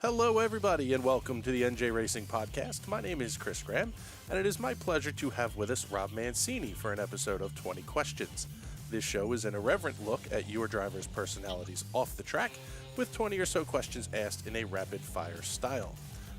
Hello, everybody, and welcome to the NJ Racing Podcast. My name is Chris Graham, and it is my pleasure to have with us Rob Mancini for an episode of 20 Questions. This show is an irreverent look at your driver's personalities off the track, with 20 or so questions asked in a rapid-fire style.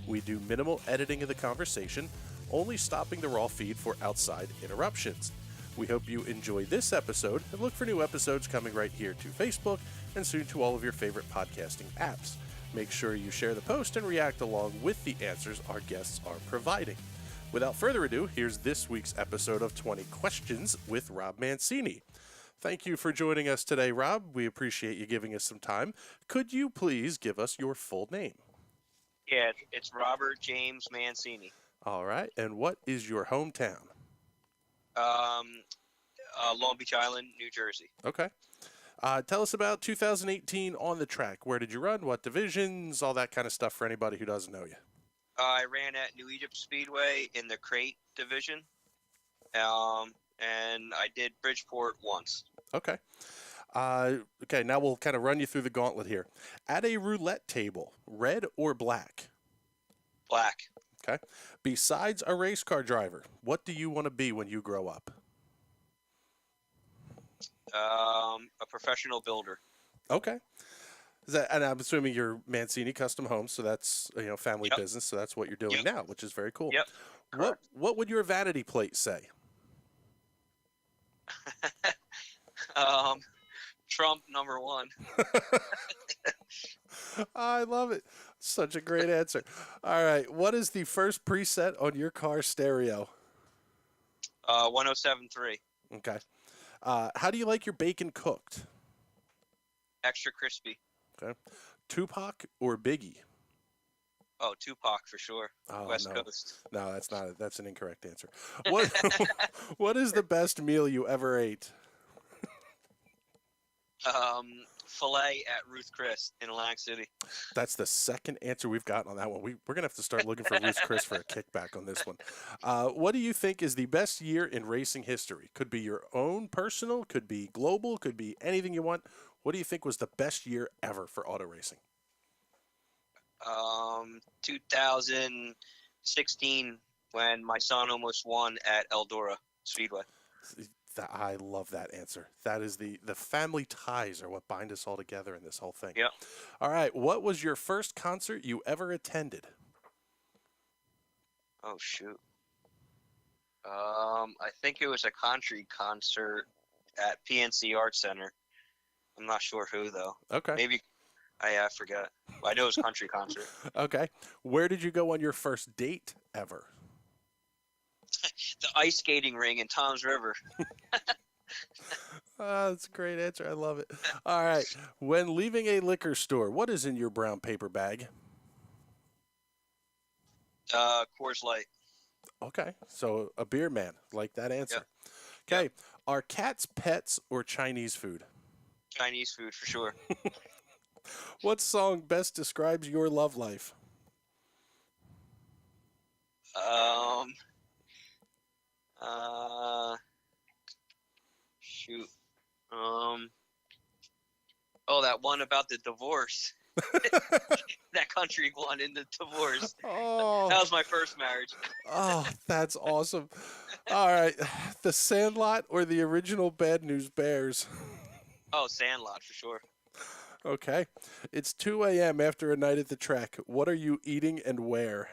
We do minimal editing of the conversation, only stopping the raw feed for outside interruptions. We hope you enjoy this episode, and look for new episodes coming right here to Facebook, and soon to all of your favorite podcasting apps. Make sure you share the post and react along with the answers our guests are providing. Without further ado, here's this week's episode of 20 Questions with Rob Mancini. Thank you for joining us today, Rob. We appreciate you giving us some time. Could you please give us your full name? Yeah, it's Robert James Mancini. All right, and what is your hometown? Long Beach Island, New Jersey. Okay. Tell us about 2018 on the track. Where did you run? What divisions? All that kind of stuff for anybody who doesn't know you. I ran at New Egypt Speedway in the crate division, and I did Bridgeport once. Okay. Okay, now we'll kind of run you through the gauntlet here. At a roulette table, red or black? Black. Okay. Besides a race car driver, what do you want to be when you grow up? A professional builder. Okay. And I'm assuming you're Mancini Custom Homes, so that's family business, so that's what you're doing now, which is very cool. Yep. What would your vanity plate say? Trump #1. I love it. Such a great answer. All right. What is the first preset on your car stereo? 1073. Okay. How do you like your bacon cooked? Extra crispy. Okay. Tupac or Biggie? Oh, Tupac for sure. Oh, West no. Coast. No, that's not. That's an incorrect answer. What What is the best meal you ever ate? Filet at Ruth Chris in Atlantic City. That's the second answer we've gotten on that one. We're going to have to start looking for Ruth Chris for a kickback on this one. What do you think is the best year in racing history? Could be your own personal, could be global, could be anything you want. What do you think was the best year ever for auto racing? 2016, when my son almost won at Eldora Speedway. I love that answer. That is the family ties are what bind us all together in this whole thing. Yep. All right. What was your first concert you ever attended? Oh, shoot. I think it was a country concert at PNC Arts Center. I'm not sure who, though. Okay. Maybe, I forget. I know it was a country concert. Okay. Where did you go on your first date ever? The ice skating ring in Tom's River. That's a great answer. I love it. All right. When leaving a liquor store, what is in your brown paper bag? Coors Light. Okay. So a beer man. Like that answer. Yep. Okay. Yep. Are cats pets or Chinese food? Chinese food for sure. What song best describes your love life? Shoot. That one about the divorce. That country one in the divorce. Oh. That was my first marriage. Oh, that's awesome. All right. The Sandlot or the original Bad News Bears? Oh, Sandlot for sure. Okay. It's 2 a.m. after a night at the track. What are you eating and where?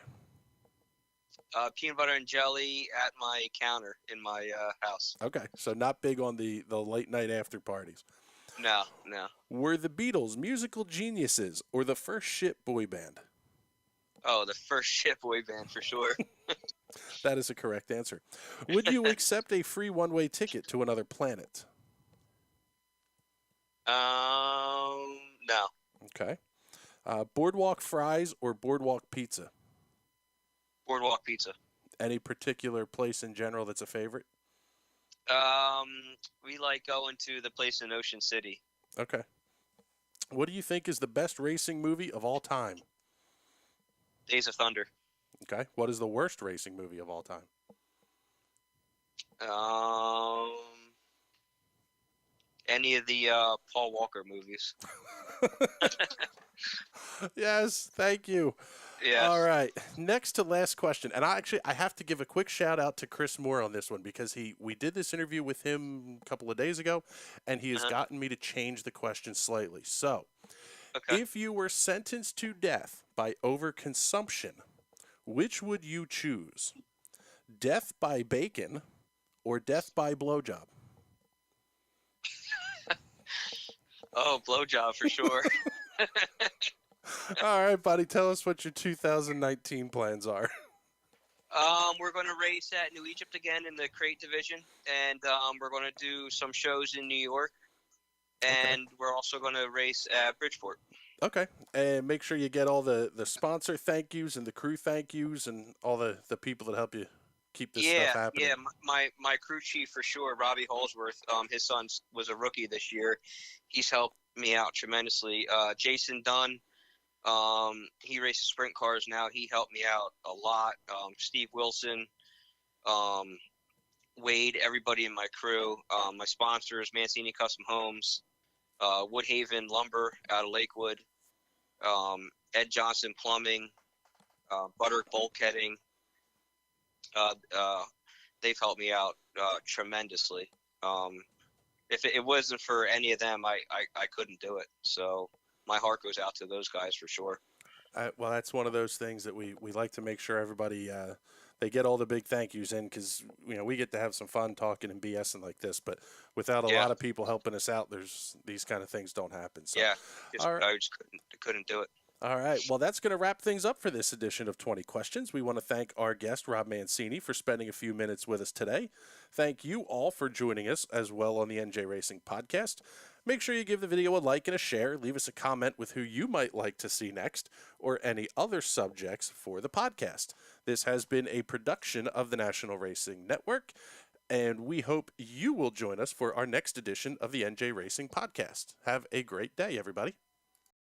Peanut butter and jelly at my counter in my house. Okay, so not big on the late night after parties. No. Were the Beatles musical geniuses or the first ship boy band? Oh, the first ship boy band for sure. That is a correct answer. Would you accept a free one-way ticket to another planet? No. Okay. Boardwalk fries or boardwalk pizza? Boardwalk pizza. Any particular place in general that's a favorite? We like going to the place in Ocean City. Okay. What do you think is the best racing movie of all time? Days of Thunder. Okay. What is the worst racing movie of all time? Any of the Paul Walker movies. Yes, thank you. All Yes. right, next to last question, and I have to give a quick shout out to Chris Moore on this one because we did this interview with him a couple of days ago, and he has Uh-huh. gotten me to change the question slightly. So, Okay. if you were sentenced to death by overconsumption, which would you choose? Death by bacon or death by blowjob? Oh, blowjob for sure. All right, buddy, tell us what your 2019 plans are. We're going to race at New Egypt again in the crate division, and we're going to do some shows in New York, Okay. and we're also going to race at Bridgeport. Okay. And make sure you get all the sponsor thank yous and the crew thank yous and all the people that help you keep this stuff Yeah, happening. yeah. My crew chief for sure, Robbie Holsworth. His son was a rookie this year. He's helped me out tremendously. Jason Dunn. He races sprint cars now. He helped me out a lot. Steve Wilson. Um, Wade, everybody in my crew, my sponsors, Mancini Custom Homes, Woodhaven Lumber out of Lakewood, Ed Johnson Plumbing, Butter Bulkheading. Uh, uh, they've helped me out tremendously. If it wasn't for any of them, I couldn't do it. So my heart goes out to those guys for sure. Well, that's one of those things that we like to make sure everybody they get all the big thank yous in because we get to have some fun talking and BSing like this, but without a Yeah, lot of people helping us out, there's these kind of things don't happen. So, yeah. all right. I just couldn't do it. All right. Well, that's going to wrap things up for this edition of 20 Questions. We want to thank our guest, Rob Mancini, for spending a few minutes with us today. Thank you all for joining us as well on the NJ Racing podcast. Make sure you give the video a like and a share. Leave us a comment with who you might like to see next or any other subjects for the podcast. This has been a production of the National Racing Network, and we hope you will join us for our next edition of the NJ Racing podcast. Have a great day, everybody.